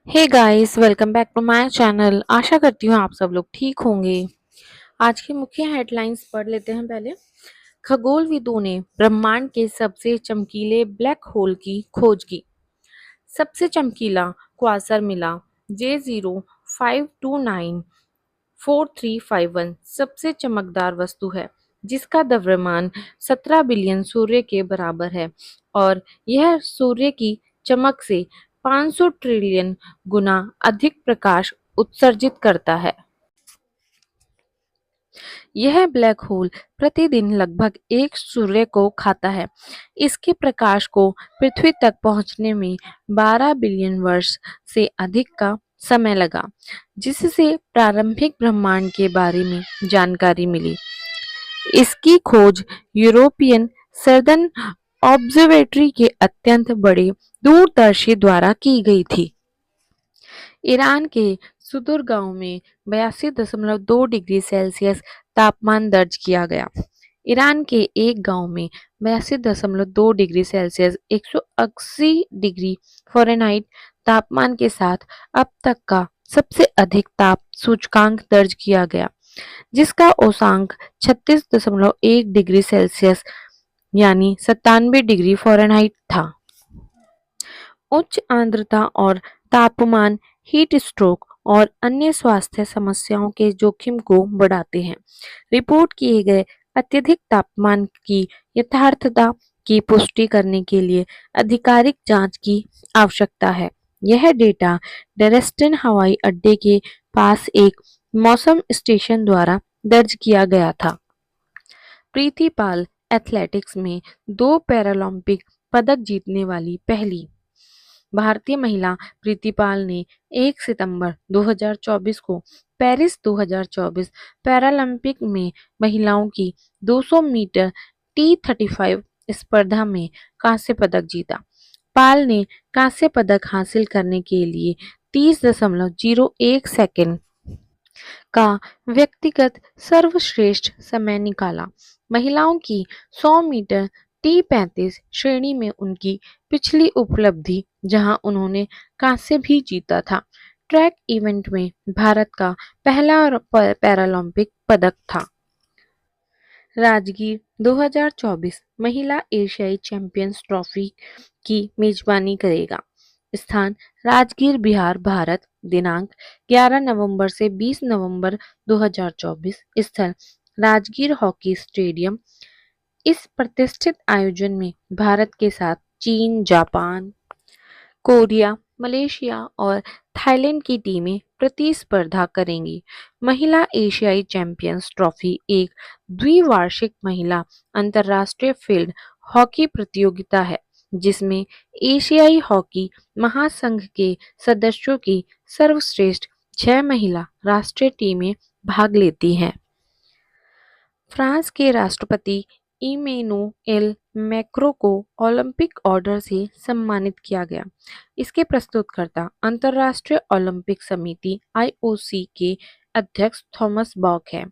Hey guys, welcome back to my channel. आशा करती हूँ आप सब लोग ठीक होंगे। आज की मुख्य हेडलाइंस पढ़ लेते हैं पहले। खगोलविदों ने ब्रह्मांड के सबसे चमकीले ब्लैक होल की खोज की। सबसे चमकीला क्वासर मिला J05294351 सबसे चमकदार वस्तु है जिसका द्रव्यमान 17 बिलियन सूर्य के बराबर है और यह सूर्य की चमक से 500 ट्रिलियन गुना अधिक प्रकाश उत्सर्जित करता है। यह ब्लैक होल प्रतिदिन लगभग एक सूर्य को खाता है। इसके प्रकाश को पृथ्वी तक पहुंचने में 12 बिलियन वर्ष से अधिक का समय लगा, जिससे प्रारंभिक ब्रह्मांड के बारे में जानकारी मिली। इसकी खोज यूरोपियन सदर्न ऑब्जर्वेटरी के अत्यंत बड़े दूरदर्शी द्वारा की गई थी। ईरान के सुदूर गांव में 82.2 डिग्री सेल्सियस तापमान दर्ज किया गया। ईरान के एक गांव में 82.2 डिग्री सेल्सियस 180 डिग्री फ़ारेनहाइट तापमान के साथ अब तक का सबसे अधिक ताप सूचकांक दर्ज किया गया, जिसका औसंक 36.1 डिग्री सेल्सियस यानी 97 डिग्री फ़ारेनहाइट था। उच्च आर्द्रता और तापमान हीट स्ट्रोक और अन्य स्वास्थ्य समस्याओं के जोखिम को बढ़ाते हैं। रिपोर्ट किए गए अत्यधिक तापमान की यथार्थता की पुष्टि करने के लिए आधिकारिक जांच की आवश्यकता है। यह डेटा डेरेस्टन हवाई अड्डे के पास एक मौसम स्टेशन द्वारा दर्ज किया गया था। प्रीति पाल एथलेटिक्स में 2 पैरालंपिक पदक जीतने वाली पहली भारतीय महिला। प्रीति पाल ने 1 सितंबर 2024 को पेरिस 2024 पैरालंपिक में महिलाओं की 200 मीटर T35 स्पर्धा में कांस्य पदक जीता। पाल ने कांस्य पदक हासिल करने के लिए 30.01 सेकंड का व्यक्तिगत सर्वश्रेष्ठ समय निकाला। महिलाओं की 100 मीटर T35 श्रेणी में उनकी पिछली उपलब्धि, जहां उन्होंने कांस्य भी जीता था, ट्रैक इवेंट में भारत का पहला पैरालंपिक पदक था। राजगीर 2024 महिला एशियाई चैंपियंस ट्रॉफी की मेजबानी करेगा। स्थान राजगीर, बिहार, भारत। दिनांक 11 नवंबर से 20 नवंबर 2024। स्थल राजगीर हॉकी स्टेडियम। इस प्रतिष्ठित आयोजन में भारत के साथ चीन, जापान, कोरिया, मलेशिया और थाईलैंड की टीमें प्रतिस्पर्धा करेंगी। महिला एशियाई चैंपियंस ट्रॉफी एक द्विवार्षिक महिला अंतर्राष्ट्रीय फील्ड हॉकी प्रतियोगिता है, जिसमें एशियाई हॉकी महासंघ के सदस्यों की सर्वश्रेष्ठ 6 महिला राष्ट्रीय टीमें भाग लेती हैं। फ्रांस के राष्ट्रपति इमैनुएल मैक्रों को ओलंपिक ऑर्डर से सम्मानित किया गया। इसके प्रस्तुतकर्ता अंतर्राष्ट्रीय ओलंपिक समिति (आईओसी) के अध्यक्ष थॉमस बॉक है।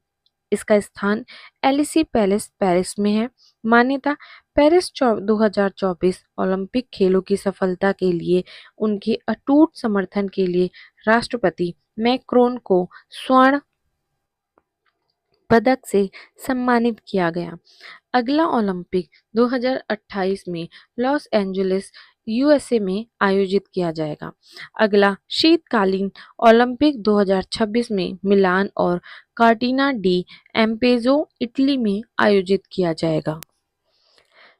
इसका स्थान एलिसी पैलेस, पेरिस में है। मान्यता पेरिस 2024 ओलंपिक खेलों की सफलता के लिए उनके अटूट समर्थन के लिए राष्ट्रपति मैक्रोन को स्वर्ण पदक से सम्मानित किया गया। अगला ओलंपिक 2028 में लॉस एंजलिस, यूएसए में आयोजित किया जाएगा। अगला शीतकालीन ओलंपिक 2026 में मिलान और कार्टिना डी एम्पेजो, इटली में आयोजित किया जाएगा।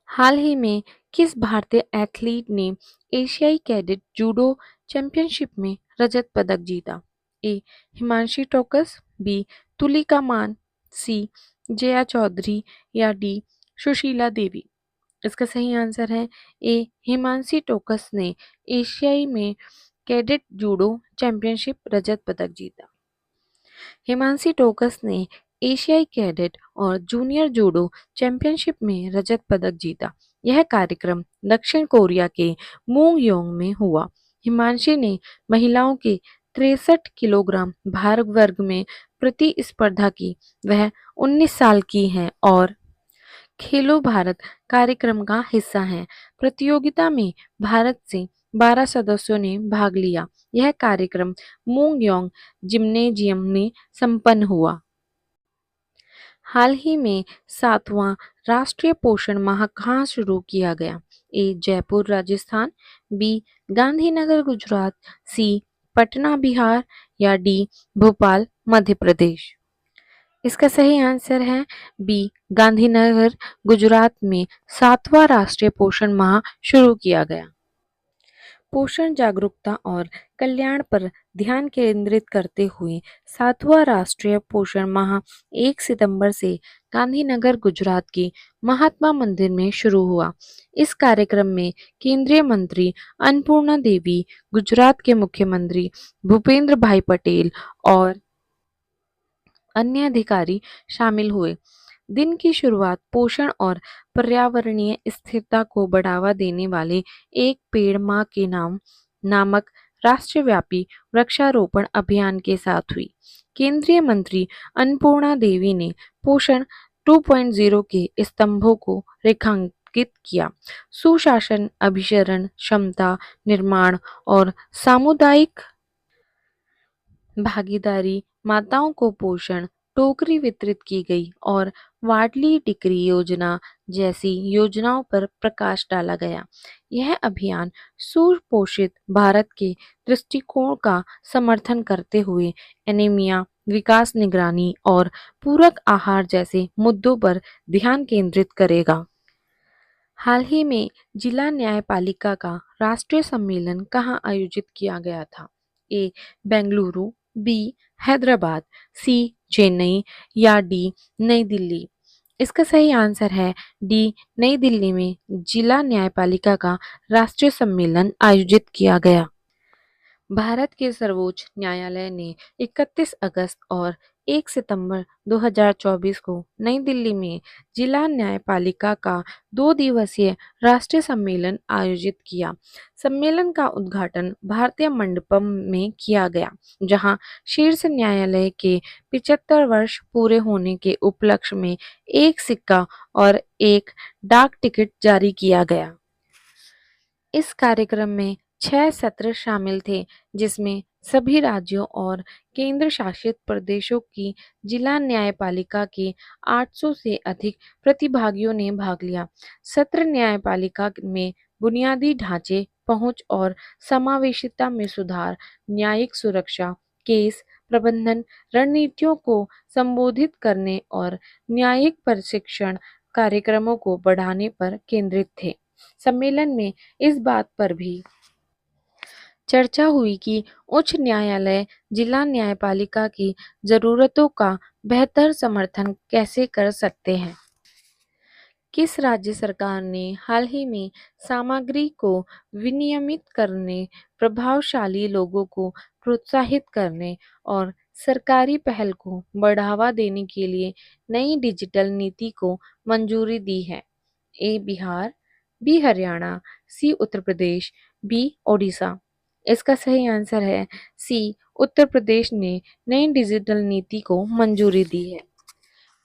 हाल ही में किस भारतीय एथलीट ने एशियाई कैडेट जूडो चैंपियनशिप में रजत पदक जीता? ए. हिमांशी टोकस, बी. तुलिका मान, सी. जया चौधरी या डी. सुशीला देवी। इसका सही आंसर है ए. हिमांशी टोकस ने एशियाई में कैडेट जूडो चैंपियनशिप रजत पदक जीता। हिमांशी टोकस ने एशियाई कैडेट और जूनियर जूडो चैंपियनशिप में रजत पदक जीता। यह कार्यक्रम दक्षिण कोरिया के मूंगयोंग में हुआ। हिमांशी ने महिलाओं के 63 किलोग्राम भार वर्ग में प्रतिस्पर्धा की। वह 19 साल की हैं और खेलो भारत कार्यक्रम का हिस्सा हैं। प्रतियोगिता में भारत से 12 सदस्यों ने भाग लिया। यह कार्यक्रम मूंगयोंग जिम्नेजियम में संपन्न हुआ। हाल ही में 7वां राष्ट्रीय पोषण माह कहाँ शुरू किया गया? ए. जयपुर राजस्थान, बी. गांधीनगर गुजरात, सी. पटना बिहार या डी. भोपाल मध्य प्रदेश। इसका सही आंसर है बी. गांधीनगर गुजरात में 7वां राष्ट्रीय पोषण माह शुरू किया गया। पोषण जागरूकता और कल्याण पर ध्यान केंद्रित करते हुए 7वां राष्ट्रीय पोषण माह 1 सितंबर से गांधीनगर गुजरात के महात्मा मंदिर में शुरू हुआ। इस कार्यक्रम में केंद्रीय मंत्री अन्नपूर्णा देवी, गुजरात के मुख्यमंत्री भूपेंद्र भाई पटेल और अन्य अधिकारी शामिल हुए। दिन की शुरुआत पोषण और पर्यावरणीय स्थिरता को बढ़ावा देने वाले एक पेड़ मां के नाम नामक राष्ट्रव्यापी वृक्षारोपण अभियान के साथ हुई। केंद्रीय मंत्री अन्नपूर्णा देवी ने पोषण 2.0 के स्तंभों को रेखांकित किया। सुशासन, अभिसरण क्षमता निर्माण और सामुदायिक भागीदारी। माताओं को पोषण टोकरी वितरित की गई और वाडली टिकरी योजना जैसी योजनाओं पर प्रकाश डाला गया। यह अभियान सुपोषित भारत के दृष्टिकोण का समर्थन करते हुए एनीमिया, विकास निगरानी और पूरक आहार जैसे मुद्दों पर ध्यान केंद्रित करेगा। हाल ही में जिला न्यायपालिका का राष्ट्रीय सम्मेलन कहाँ आयोजित किया गया था? ए. बेंगलुरु, बी. हैदराबाद, सी. चेन्नई या डी. नई दिल्ली। इसका सही आंसर है डी. नई दिल्ली में जिला न्यायपालिका का राष्ट्रीय सम्मेलन आयोजित किया गया। भारत के सर्वोच्च न्यायालय ने 31 अगस्त और 1 सितंबर 2024 को नई दिल्ली में जिला न्यायपालिका का 2 दिवसीय राष्ट्रीय सम्मेलन आयोजित किया। सम्मेलन का उद्घाटन भारतीय मंडपम में किया गया, जहां शीर्ष न्यायालय के 75 वर्ष पूरे होने के उपलक्ष्य में एक सिक्का और एक डाक टिकट जारी किया गया। इस कार्यक्रम में 6 सत्र शामिल थे, जिसमें सभी राज्यों और केंद्र शासित प्रदेशों की जिला न्यायपालिका के 800 से अधिक प्रतिभागियों ने भाग लिया। सत्र न्यायपालिका में बुनियादी ढांचे, पहुंच और समावेशिता में सुधार, न्यायिक सुरक्षा, केस प्रबंधन रणनीतियों को संबोधित करने और न्यायिक प्रशिक्षण कार्यक्रमों को बढ़ाने पर केंद्रित थे। सम्मेलन में इस बात पर भी चर्चा हुई कि उच्च न्यायालय जिला न्यायपालिका की जरूरतों का बेहतर समर्थन कैसे कर सकते हैं। किस राज्य सरकार ने हाल ही में सामग्री को विनियमित करने, प्रभावशाली लोगों को प्रोत्साहित करने और सरकारी पहल को बढ़ावा देने के लिए नई डिजिटल नीति को मंजूरी दी है? ए. बिहार, बी. हरियाणा, सी. उत्तर प्रदेश, बी. ओडिशा। इसका सही आंसर है सी. उत्तर प्रदेश ने नई डिजिटल नीति को मंजूरी दी है।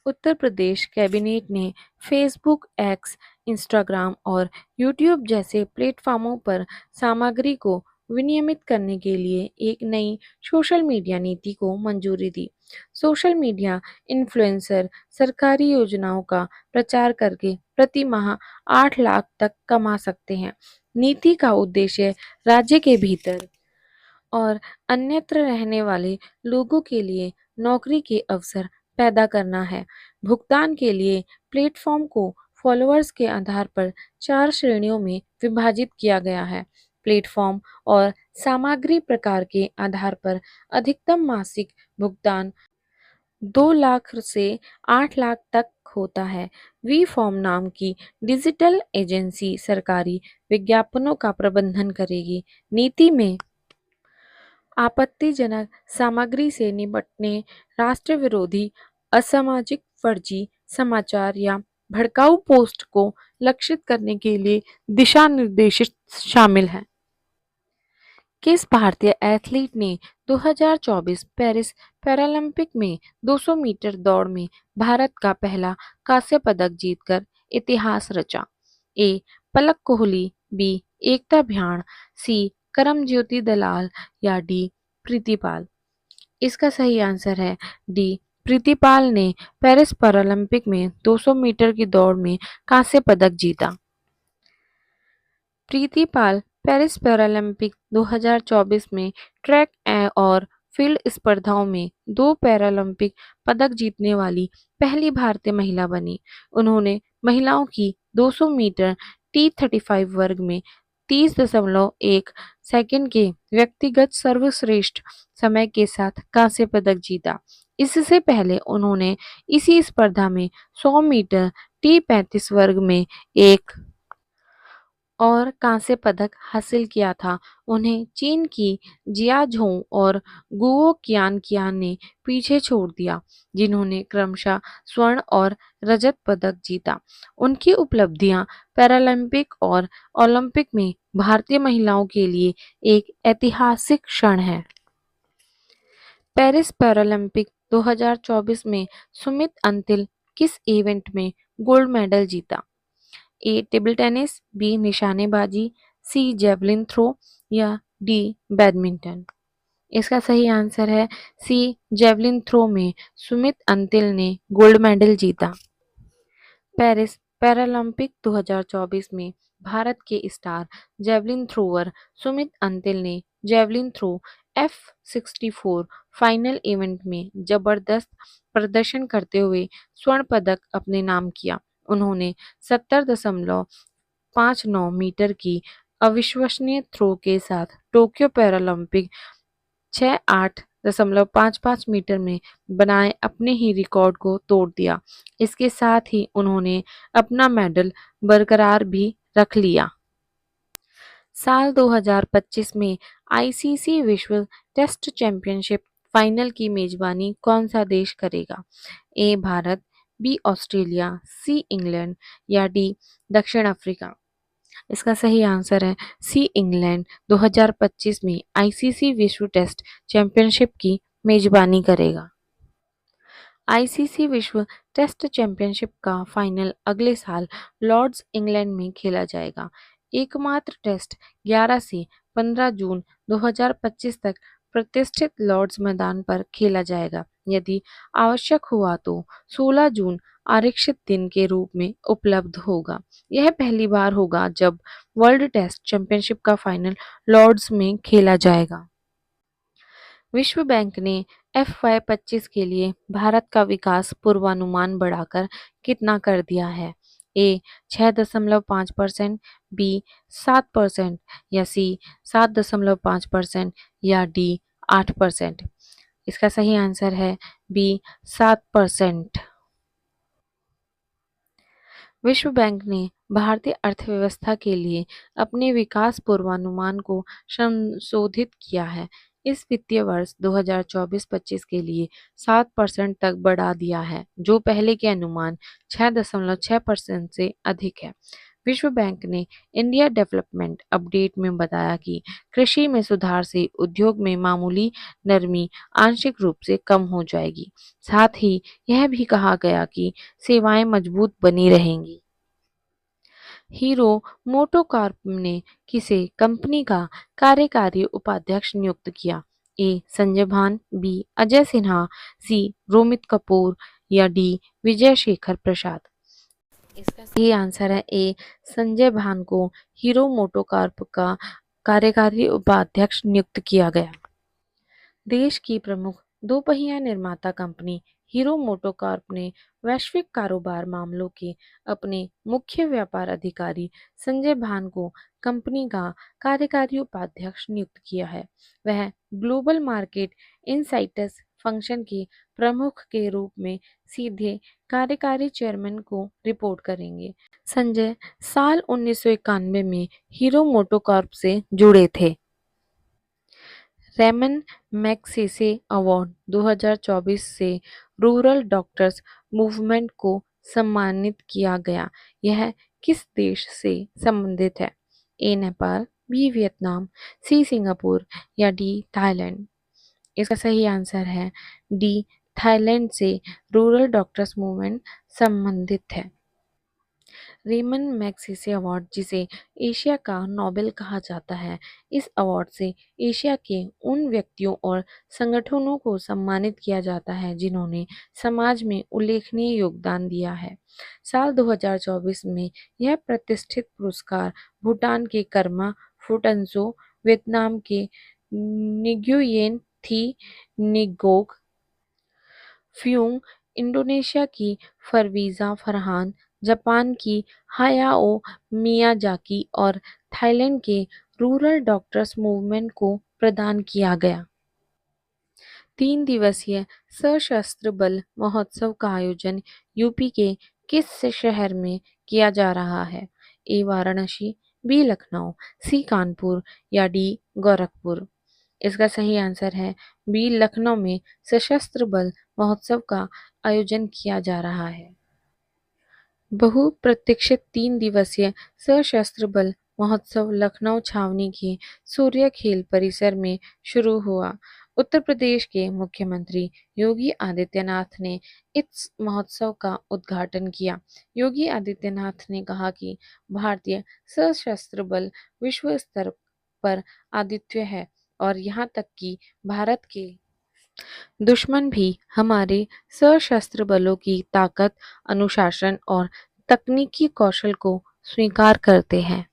उत्तर प्रदेश कैबिनेट ने फेसबुक, एक्स, इंस्टाग्राम और यूट्यूब जैसे प्लेटफॉर्मों पर सामग्री को विनियमित करने के लिए एक नई सोशल मीडिया नीति को मंजूरी दी। सोशल मीडिया इन्फ्लुएंसर सरकारी योजनाओं का प्रचार करके प्रति माह 8 लाख तक कमा सकते हैं। नीति का उद्देश्य राज्य के भीतर और अन्यत्र रहने वाले लोगों के लिए नौकरी के अवसर पैदा करना है। भुगतान के लिए प्लेटफॉर्म को फॉलोअर्स के आधार पर 4 श्रेणियों में विभाजित किया गया है। प्लेटफॉर्म और सामग्री प्रकार के आधार पर अधिकतम मासिक भुगतान 2 लाख से 8 लाख तक होता है। वी फॉर्म नाम की डिजिटल एजेंसी सरकारी विज्ञापनों का प्रबंधन करेगी। नीति में आपत्तिजनक सामग्री से निपटने, राष्ट्र विरोधी, असामाजिक, फर्जी समाचार या भड़काऊ पोस्ट को लक्षित करने के लिए दिशा निर्देश शामिल हैं। किस भारतीय एथलीट ने 2024 पेरिस पैरालंपिक में 200 मीटर दौड़ में भारत का पहला कांस्य पदक जीतकर इतिहास रचा? ए. पलक कोहली, बी एकता भ्याण, सी करमज्योति दलाल या डी प्रीतिपाल। इसका सही आंसर है डी प्रीतिपाल ने पेरिस पैरालंपिक में 200 मीटर की दौड़ में कांस्य पदक जीता। प्रीति पाल पेरिस पैरालंपिक 2024 में ट्रैक और फील्ड स्पर्धाओं में 2 पैरालंपिक पदक जीतने वाली पहली भारतीय महिला बनी। उन्होंने महिलाओं की 200 मीटर T35 वर्ग में 30.1 सेकंड के व्यक्तिगत सर्वश्रेष्ठ समय के साथ कांस्य पदक जीता। इससे पहले उन्होंने इसी स्पर्धा में 100 मीटर T35 वर्ग में एक और कांस्य पदक हासिल किया था। उन्हें चीन की जिया झोंग और गुओ कियान ने पीछे छोड़ दिया, जिन्होंने क्रमशः स्वर्ण और रजत पदक जीता। उनकी उपलब्धियां पैरालंपिक और ओलंपिक में भारतीय महिलाओं के लिए एक ऐतिहासिक क्षण है। पेरिस पैरालंपिक 2024 में सुमित अंतिल किस इवेंट में गोल्ड मेडल जीता? ए टेबल टेनिस, बी निशानेबाजी, सी जेवलिन थ्रो या डी बैडमिंटन। इसका सही आंसर है सी जेवलिन थ्रो में सुमित अंतिल ने गोल्ड मेडल जीता। पेरिस पैरालंपिक 2024 में भारत के star javelin thrower Sumit Antil ने javelin throw F64 final event में जबरदस्त प्रदर्शन करते हुए स्वर्ण पदक अपने नाम किया। उन्होंने 70.59 मीटर की अविश्वसनीय थ्रो के साथ टोक्यो पैरालंपिक 68.55 मीटर में बनाए अपने ही रिकॉर्ड को तोड़ दिया। इसके साथ ही उन्होंने अपना मेडल बरकरार भी रख लिया। साल 2025 में आईसीसी विश्व टेस्ट चैंपियनशिप फाइनल की मेजबानी कौन सा देश करेगा? A Bharat, B Australia, C England या डी दक्षिण अफ्रीका। इसका सही आंसर है सी इंग्लैंड 2025 में आईसीसी विश्व टेस्ट चैंपियनशिप की मेजबानी करेगा। आईसीसी विश्व टेस्ट चैंपियनशिप का फाइनल अगले साल लॉर्ड्स इंग्लैंड में खेला जाएगा। एकमात्र टेस्ट 11 से 15 जून 2025 तक प्रतिष्ठित लॉर्ड्स मैदान पर खेला जाएगा। यदि आवश्यक हुआ तो 16 जून आरक्षित दिन के रूप में उपलब्ध होगा। यह पहली बार होगा जब वर्ल्ड टेस्ट चैंपियनशिप का फाइनल लॉर्ड्स में खेला जाएगा। विश्व बैंक ने FY25 के लिए भारत का विकास पूर्वानुमान बढ़ाकर कितना कर दिया है? ए 6.5%, बी 7% या सी 7.5% या डी 8%। इसका सही आंसर है बी 7%। विश्व बैंक ने भारतीय अर्थव्यवस्था के लिए अपने विकास पूर्वानुमान को संशोधित किया है। इस वित्तीय वर्ष 2024-25 के लिए 7% तक बढ़ा दिया है, जो पहले के अनुमान 6.6% से अधिक है। विश्व बैंक ने इंडिया डेवलपमेंट अपडेट में बताया कि कृषि में सुधार से उद्योग में मामूली नरमी आंशिक रूप से कम हो जाएगी। साथ ही यह भी कहा गया कि सेवाएं मजबूत बनी रहेंगी। हीरो मोटोकॉर्प ने किसे कंपनी का कार्यकारी उपाध्यक्ष नियुक्त किया? ए संजय भान, बी अजय सिन्हा, सी रोमित कपूर या डी विजय शेखर प्रसाद। इसका सही आंसर है ए संजय भान को हीरो मोटोकॉर्प का कार्यकारी उपाध्यक्ष नियुक्त किया गया। देश की प्रमुख दोपहिया निर्माता कंपनी हीरो मोटोकॉर्प ने वैश्विक कारोबार मामलों के अपने मुख्य व्यापार अधिकारी संजय भान को कंपनी का कार्यकारी उपाध्यक्ष नियुक्त किया है। वह ग्लोबल मार्केट इनसाइट्स फंक्शन के प्रमुख के रूप में सीधे कार्यकारी चेयरमैन को रिपोर्ट करेंगे। संजय साल 1991 में हीरो मोटोकॉर्प से जुड़े थे। रेमन मैगसेसे अवार्ड 2024 से रूरल डॉक्टर्स मूवमेंट को सम्मानित किया गया। यह किस देश से संबंधित है? A Nepal, B Vietnam, C Singapore या डी थाईलैंड। इसका सही आंसर है डी थाईलैंड से रूरल डॉक्टर्स मूवमेंट संबंधित है। रेमन मैग्सेसे अवार्ड, जिसे एशिया का नोबेल कहा जाता है। इस अवार्ड से एशिया के उन व्यक्तियों और संगठनों को सम्मानित किया जाता है जिन्होंने समाज में उल्लेखनीय योगदान दिया है। साल 2024 में यह प्रतिष्ठित पुरस्कार भूटान के कर्मा फुटनसो, वियतनाम के निग्युयेन थी निगोक फ्यूंग, इंडोनेशिया की परवीज़ा फरहान, जापान की हायाओ मियाजाकी और थाईलैंड के रूरल डॉक्टर्स मूवमेंट को प्रदान किया गया। 3 दिवसीय सशस्त्र बल महोत्सव का आयोजन यूपी के किस शहर में किया जा रहा है? ए वाराणसी, बी लखनऊ, सी कानपुर या डी गोरखपुर। इसका सही आंसर है बी लखनऊ में सशस्त्र बल महोत्सव का आयोजन किया जा रहा है। बहुप्रतीक्षित 3 दिवसीय सशस्त्र बल महोत्सव लखनऊ छावनी के सूर्य खेल परिसर में शुरू हुआ। उत्तर प्रदेश के मुख्यमंत्री योगी आदित्यनाथ ने इस महोत्सव का उद्घाटन किया। योगी आदित्यनाथ ने कहा कि भारतीय सशस्त्र बल विश्व स्तर पर अद्वितीय है और यहाँ तक कि भारत के दुश्मन भी हमारे सशस्त्र बलों की ताकत, अनुशासन और तकनीकी कौशल को स्वीकार करते हैं।